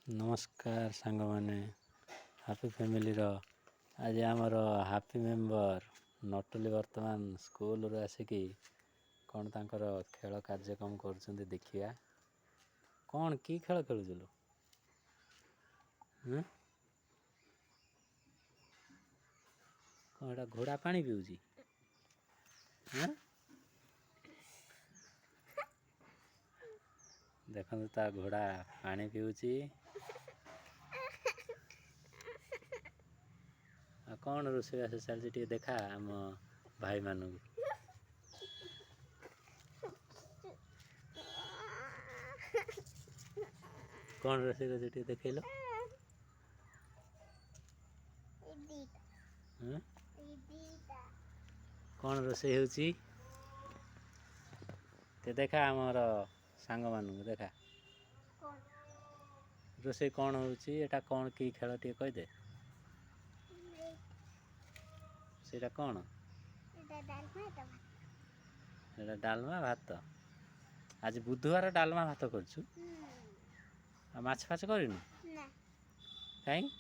नमस्कार सांग माने हापी फैमिली आज आमर हापी मेंबर नटुली वर्तमान स्कूल रू आसिकी कौन तांकर खेल कार्यक्रम कर देखिया कौन की खेल खेलुलु कौन घोड़ा पानी पीऊँगी देखो ता घोड़ा पानी पीऊँगी कौन रोषेईबास चलती देखा आम भाई मानू कौन रोषेई कर देखल कौन रोषेई होची देखा आमर सांग मानू देखा रोषेई कौन होची एटा कौन की खेल टे कहीदे सेटा कौन एटा डालमा भात आज बुधवार डालमा भात करछु माछ फाछ करिनु कहीं